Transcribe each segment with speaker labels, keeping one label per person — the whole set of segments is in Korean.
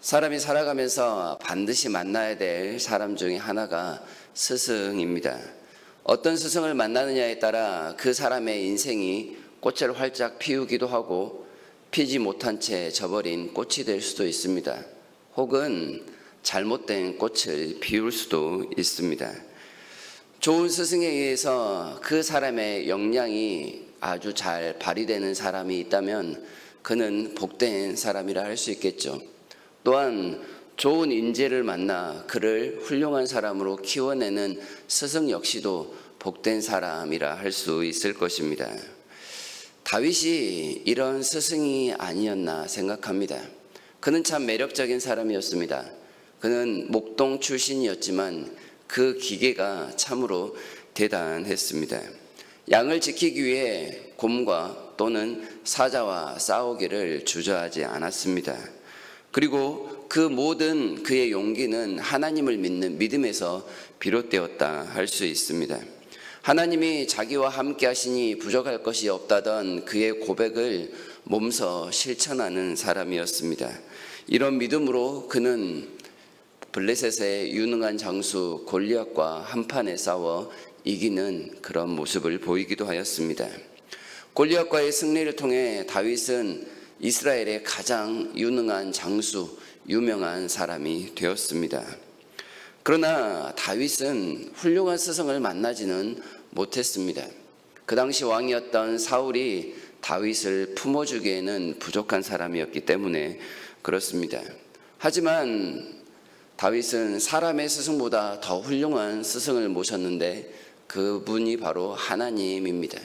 Speaker 1: 사람이 살아가면서 반드시 만나야 될 사람 중에 하나가 스승입니다. 어떤 스승을 만나느냐에 따라 그 사람의 인생이 꽃을 활짝 피우기도 하고 피지 못한 채 져버린 꽃이 될 수도 있습니다. 혹은 잘못된 꽃을 피울 수도 있습니다. 좋은 스승에 의해서 그 사람의 역량이 아주 잘 발휘되는 사람이 있다면 그는 복된 사람이라 할 수 있겠죠. 또한 좋은 인재를 만나 그를 훌륭한 사람으로 키워내는 스승 역시도 복된 사람이라 할 수 있을 것입니다. 다윗이 이런 스승이 아니었나 생각합니다. 그는 참 매력적인 사람이었습니다. 그는 목동 출신이었지만 그 기계가 참으로 대단했습니다. 양을 지키기 위해 곰과 또는 사자와 싸우기를 주저하지 않았습니다. 그리고 그 모든 그의 용기는 하나님을 믿는 믿음에서 비롯되었다 할 수 있습니다. 하나님이 자기와 함께 하시니 부족할 것이 없다던 그의 고백을 몸소 실천하는 사람이었습니다. 이런 믿음으로 그는 블레셋의 유능한 장수 골리앗과 한판에 싸워 이기는 그런 모습을 보이기도 하였습니다. 골리앗과의 승리를 통해 다윗은 이스라엘의 가장 유능한 장수, 유명한 사람이 되었습니다. 그러나 다윗은 훌륭한 스승을 만나지는 못했습니다. 그 당시 왕이었던 사울이 다윗을 품어주기에는 부족한 사람이었기 때문에 그렇습니다. 하지만 다윗은 사람의 스승보다 더 훌륭한 스승을 모셨는데 그분이 바로 하나님입니다.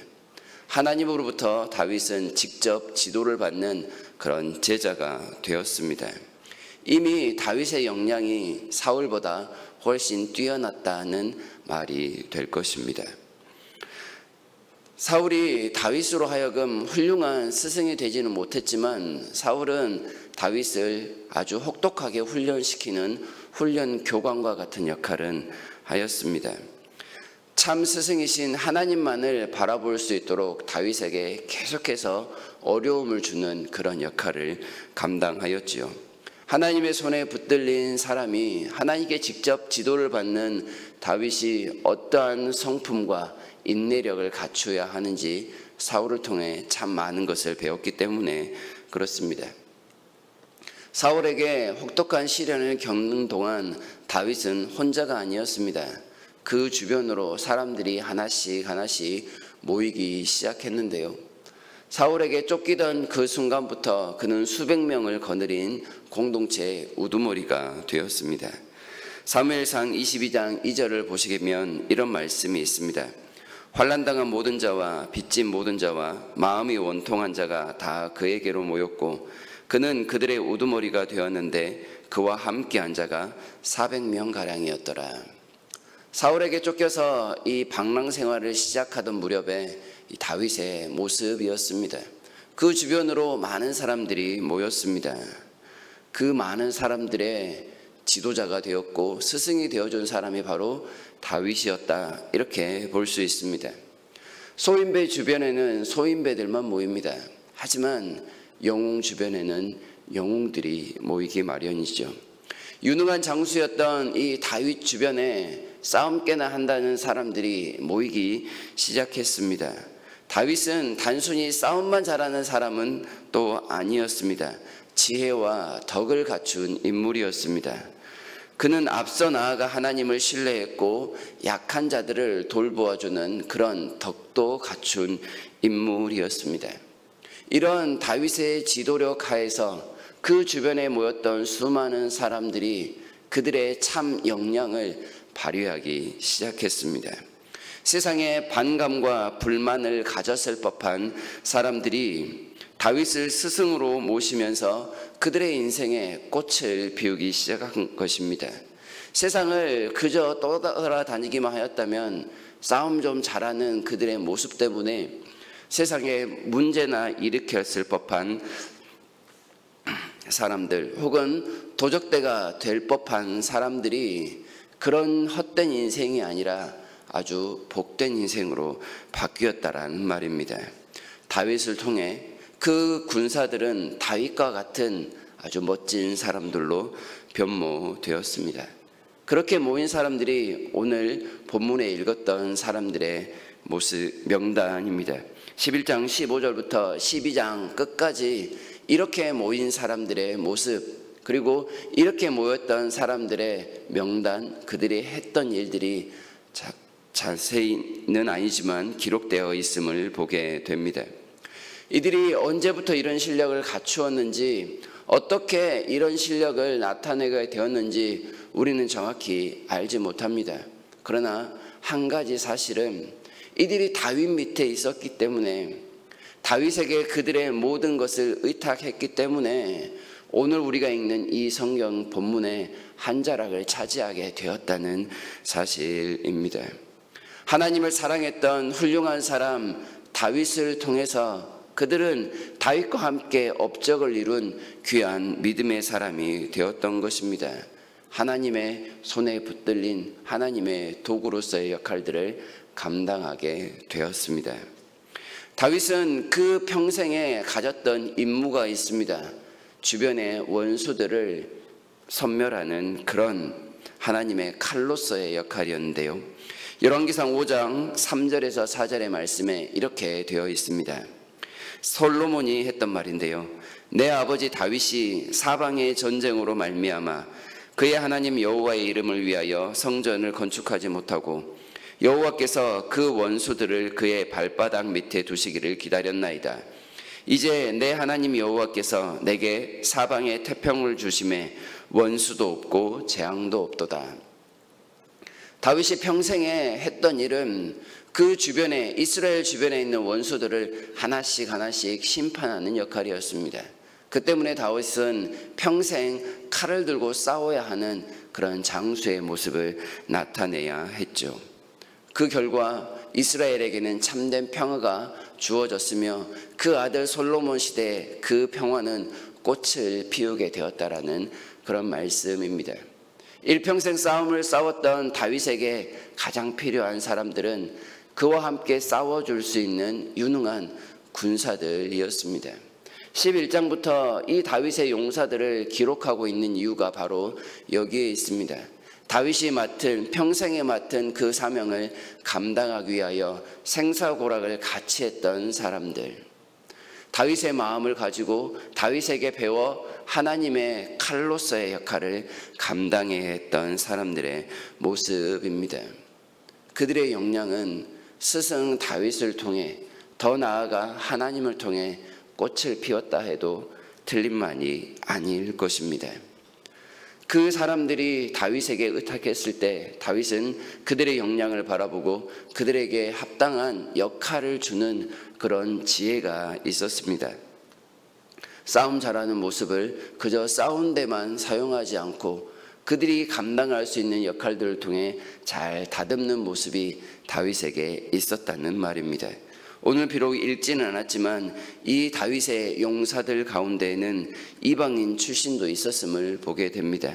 Speaker 1: 하나님으로부터 다윗은 직접 지도를 받는 그런 제자가 되었습니다. 이미 다윗의 역량이 사울보다 훨씬 뛰어났다는 말이 될 것입니다. 사울이 다윗으로 하여금 훌륭한 스승이 되지는 못했지만 사울은 다윗을 아주 혹독하게 훈련시키는 훈련 교관과 같은 역할은 하였습니다. 참 스승이신 하나님만을 바라볼 수 있도록 다윗에게 계속해서 어려움을 주는 그런 역할을 감당하였지요. 하나님의 손에 붙들린 사람이 하나님께 직접 지도를 받는 다윗이 어떠한 성품과 인내력을 갖추어야 하는지 사울을 통해 참 많은 것을 배웠기 때문에 그렇습니다. 사울에게 혹독한 시련을 겪는 동안 다윗은 혼자가 아니었습니다. 그 주변으로 사람들이 하나씩 모이기 시작했는데요. 사울에게 쫓기던 그 순간부터 그는 수백 명을 거느린 공동체의 우두머리가 되었습니다. 사무엘상 22장 2절을 보시면 이런 말씀이 있습니다. 환난당한 모든 자와 빚진 모든 자와 마음이 원통한 자가 다 그에게로 모였고 그는 그들의 우두머리가 되었는데 그와 함께한 자가 400명가량이었더라. 사울에게 쫓겨서 이 방랑 생활을 시작하던 무렵에 이 다윗의 모습이었습니다. 그 주변으로 많은 사람들이 모였습니다. 그 많은 사람들의 지도자가 되었고 스승이 되어준 사람이 바로 다윗이었다, 이렇게 볼 수 있습니다. 소인배 주변에는 소인배들만 모입니다. 하지만 영웅 주변에는 영웅들이 모이기 마련이죠. 유능한 장수였던 이 다윗 주변에 싸움 깨나 한다는 사람들이 모이기 시작했습니다. 다윗은 단순히 싸움만 잘하는 사람은 또 아니었습니다. 지혜와 덕을 갖춘 인물이었습니다. 그는 앞서 나아가 하나님을 신뢰했고 약한 자들을 돌보아주는 그런 덕도 갖춘 인물이었습니다. 이런 다윗의 지도력 하에서 그 주변에 모였던 수많은 사람들이 그들의 참 역량을 발휘하기 시작했습니다. 세상에 반감과 불만을 가졌을 법한 사람들이 다윗을 스승으로 모시면서 그들의 인생에 꽃을 피우기 시작한 것입니다. 세상을 그저 떠돌아다니기만 하였다면 싸움 좀 잘하는 그들의 모습 때문에 세상에 문제나 일으켰을 법한 사람들 혹은 도적대가 될 법한 사람들이 그런 헛된 인생이 아니라 아주 복된 인생으로 바뀌었다라는 말입니다. 다윗을 통해 그 군사들은 다윗과 같은 아주 멋진 사람들로 변모되었습니다. 그렇게 모인 사람들이 오늘 본문에 읽었던 사람들의 모습 명단입니다. 11장 15절부터 12장 끝까지 이렇게 모인 사람들의 모습, 그리고 이렇게 모였던 사람들의 명단, 그들이 했던 일들이 자세히는 아니지만 기록되어 있음을 보게 됩니다. 이들이 언제부터 이런 실력을 갖추었는지, 어떻게 이런 실력을 나타내게 되었는지 우리는 정확히 알지 못합니다. 그러나 한 가지 사실은 이들이 다윗 밑에 있었기 때문에, 다윗에게 그들의 모든 것을 의탁했기 때문에 오늘 우리가 읽는 이 성경 본문의 한 자락을 차지하게 되었다는 사실입니다. 하나님을 사랑했던 훌륭한 사람 다윗을 통해서 그들은 다윗과 함께 업적을 이룬 귀한 믿음의 사람이 되었던 것입니다. 하나님의 손에 붙들린 하나님의 도구로서의 역할들을 감당하게 되었습니다. 다윗은 그 평생에 가졌던 임무가 있습니다. 주변의 원수들을 섬멸하는 그런 하나님의 칼로서의 역할이었는데요. 열왕기상 5장 3절에서 4절의 말씀에 이렇게 되어 있습니다. 솔로몬이 했던 말인데요. 내 아버지 다윗이 사방의 전쟁으로 말미암아 그의 하나님 여호와의 이름을 위하여 성전을 건축하지 못하고 여호와께서 그 원수들을 그의 발바닥 밑에 두시기를 기다렸나이다. 이제 내 하나님 여호와께서 내게 사방에 태평을 주심에 원수도 없고 재앙도 없도다. 다윗이 평생에 했던 일은 그 주변에, 이스라엘 주변에 있는 원수들을 하나씩 심판하는 역할이었습니다. 그 때문에 다윗은 평생 칼을 들고 싸워야 하는 그런 장수의 모습을 나타내야 했죠. 그 결과 이스라엘에게는 참된 평화가 주어졌으며 그 아들 솔로몬 시대에 그 평화는 꽃을 피우게 되었다라는 그런 말씀입니다. 일평생 싸움을 싸웠던 다윗에게 가장 필요한 사람들은 그와 함께 싸워줄 수 있는 유능한 군사들이었습니다. 11장부터 이 다윗의 용사들을 기록하고 있는 이유가 바로 여기에 있습니다. 다윗이 평생에 맡은 그 사명을 감당하기 위하여 생사고락을 같이 했던 사람들, 다윗의 마음을 가지고 다윗에게 배워 하나님의 칼로서의 역할을 감당해야 했던 사람들의 모습입니다. 그들의 역량은 스승 다윗을 통해, 더 나아가 하나님을 통해 꽃을 피웠다 해도 틀린 말이 아닐 것입니다. 그 사람들이 다윗에게 의탁했을 때 다윗은 그들의 역량을 바라보고 그들에게 합당한 역할을 주는 그런 지혜가 있었습니다. 싸움 잘하는 모습을 그저 싸운 데만 사용하지 않고 그들이 감당할 수 있는 역할들을 통해 잘 다듬는 모습이 다윗에게 있었다는 말입니다. 오늘 비록 읽지는 않았지만 이 다윗의 용사들 가운데에는 이방인 출신도 있었음을 보게 됩니다.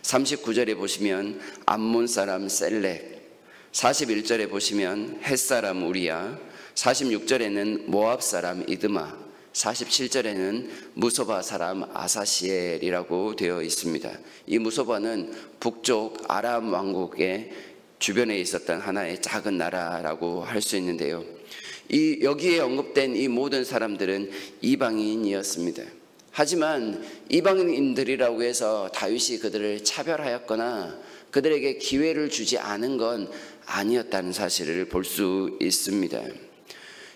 Speaker 1: 39절에 보시면 암몬 사람 셀렉, 41절에 보시면 헷사람 우리야, 46절에는 모압 사람 이드마, 47절에는 무소바 사람 아사시엘이라고 되어 있습니다. 이 무소바는 북쪽 아람 왕국의 주변에 있었던 하나의 작은 나라라고 할 수 있는데요. 여기에 언급된 이 모든 사람들은 이방인이었습니다. 하지만 이방인들이라고 해서 다윗이 그들을 차별하였거나 그들에게 기회를 주지 않은 건 아니었다는 사실을 볼 수 있습니다.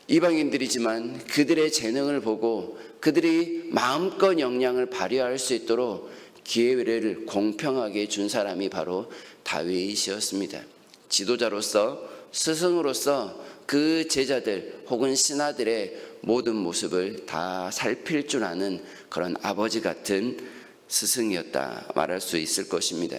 Speaker 1: 이방인들이지만 그들의 재능을 보고 그들이 마음껏 역량을 발휘할 수 있도록 기회를 공평하게 준 사람이 바로 다윗이었습니다. 지도자로서, 스승으로서 그 제자들 혹은 신하들의 모든 모습을 다 살필 줄 아는 그런 아버지 같은 스승이었다 말할 수 있을 것입니다.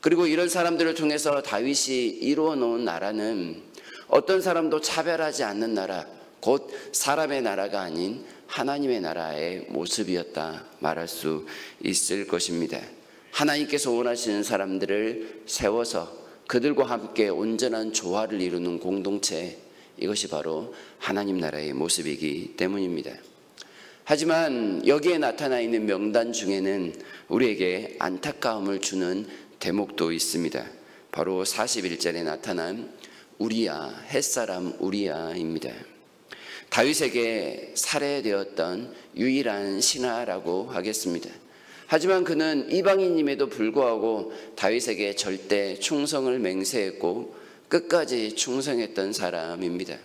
Speaker 1: 그리고 이런 사람들을 통해서 다윗이 이루어 놓은 나라는 어떤 사람도 차별하지 않는 나라, 곧 사람의 나라가 아닌 하나님의 나라의 모습이었다 말할 수 있을 것입니다. 하나님께서 원하시는 사람들을 세워서 그들과 함께 온전한 조화를 이루는 공동체, 이것이 바로 하나님 나라의 모습이기 때문입니다. 하지만 여기에 나타나 있는 명단 중에는 우리에게 안타까움을 주는 대목도 있습니다. 바로 41절에 나타난 우리야, 햇사람 우리야입니다. 다윗에게 살해되었던 유일한 신하라고 하겠습니다. 하지만 그는 이방인임에도 불구하고 다윗에게 절대 충성을 맹세했고 끝까지 충성했던 사람입니다.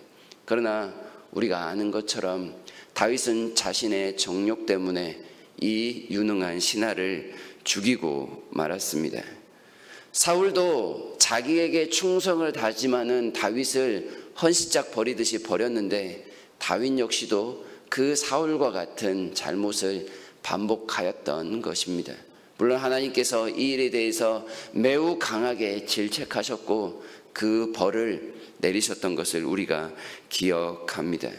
Speaker 1: 그러나 우리가 아는 것처럼 다윗은 자신의 정욕 때문에 이 유능한 신하를 죽이고 말았습니다. 사울도 자기에게 충성을 다짐하는 다윗을 헌시짝 버리듯이 버렸는데 다윗 역시도 그 사울과 같은 잘못을 반복하였던 것입니다. 물론 하나님께서 이 일에 대해서 매우 강하게 질책하셨고 그 벌을 내리셨던 것을 우리가 기억합니다.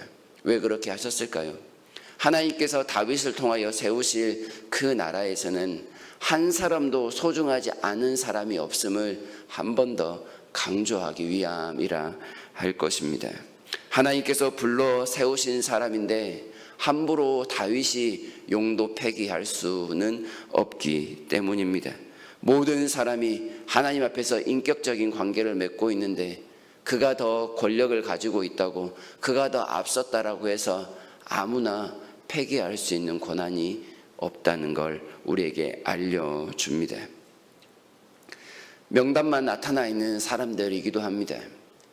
Speaker 1: 왜 그렇게 하셨을까요? 하나님께서 다윗을 통하여 세우실 그 나라에서는 한 사람도 소중하지 않은 사람이 없음을 한 번 더 강조하기 위함이라 할 것입니다. 하나님께서 불러 세우신 사람인데 함부로 다윗이 용도 폐기할 수는 없기 때문입니다. 모든 사람이 하나님 앞에서 인격적인 관계를 맺고 있는데 그가 더 권력을 가지고 있다고, 그가 더 앞섰다라고 해서 아무나 폐기할 수 있는 권한이 없다는 걸 우리에게 알려줍니다. 명단만 나타나 있는 사람들이기도 합니다.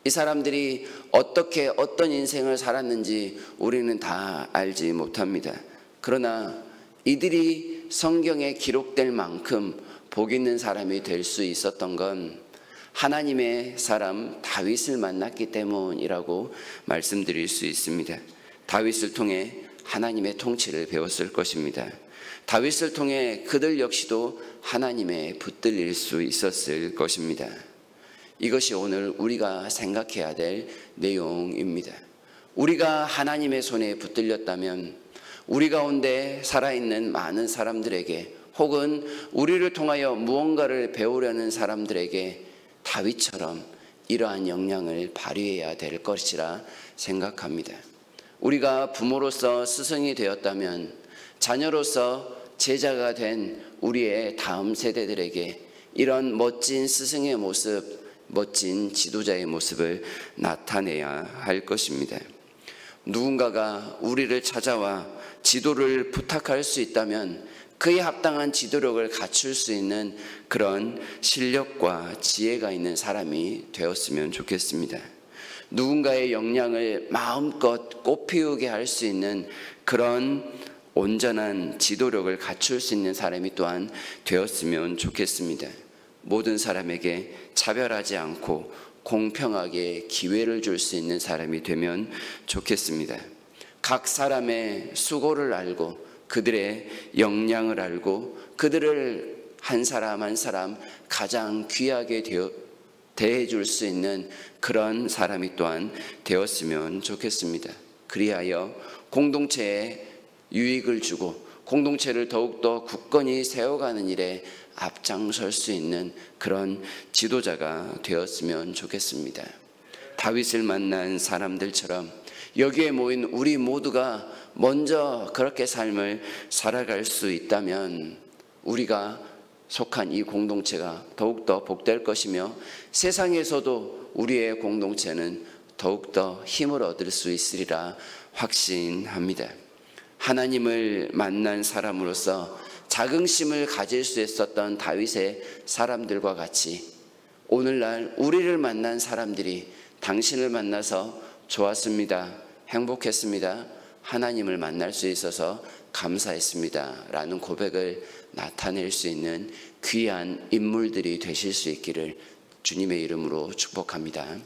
Speaker 1: 이 사람들이 어떻게 어떤 인생을 살았는지 우리는 다 알지 못합니다. 그러나 이들이 성경에 기록될 만큼 복 있는 사람이 될 수 있었던 건 하나님의 사람 다윗을 만났기 때문이라고 말씀드릴 수 있습니다. 다윗을 통해 하나님의 통치를 배웠을 것입니다. 다윗을 통해 그들 역시도 하나님의 붙들릴 수 있었을 것입니다. 이것이 오늘 우리가 생각해야 될 내용입니다. 우리가 하나님의 손에 붙들렸다면 우리 가운데 살아있는 많은 사람들에게 혹은 우리를 통하여 무언가를 배우려는 사람들에게 다윗처럼 이러한 역량을 발휘해야 될 것이라 생각합니다. 우리가 부모로서 스승이 되었다면 자녀로서 제자가 된 우리의 다음 세대들에게 이런 멋진 스승의 모습, 멋진 지도자의 모습을 나타내야 할 것입니다. 누군가가 우리를 찾아와 지도를 부탁할 수 있다면 그에 합당한 지도력을 갖출 수 있는 그런 실력과 지혜가 있는 사람이 되었으면 좋겠습니다. 누군가의 역량을 마음껏 꽃피우게 할 수 있는 그런 온전한 지도력을 갖출 수 있는 사람이 또한 되었으면 좋겠습니다. 모든 사람에게 차별하지 않고 공평하게 기회를 줄 수 있는 사람이 되면 좋겠습니다. 각 사람의 수고를 알고 그들의 역량을 알고 그들을 한 사람 한 사람 가장 귀하게 대해줄 수 있는 그런 사람이 또한 되었으면 좋겠습니다. 그리하여 공동체에 유익을 주고 공동체를 더욱더 굳건히 세워가는 일에 앞장설 수 있는 그런 지도자가 되었으면 좋겠습니다. 다윗을 만난 사람들처럼 여기에 모인 우리 모두가 먼저 그렇게 삶을 살아갈 수 있다면 우리가 속한 이 공동체가 더욱더 복될 것이며 세상에서도 우리의 공동체는 더욱더 힘을 얻을 수 있으리라 확신합니다. 하나님을 만난 사람으로서 자긍심을 가질 수 있었던 다윗의 사람들과 같이 오늘날 우리를 만난 사람들이 당신을 만나서 좋았습니다, 행복했습니다, 하나님을 만날 수 있어서 감사했습니다 라는 고백을 나타낼 수 있는 귀한 인물들이 되실 수 있기를 주님의 이름으로 축복합니다.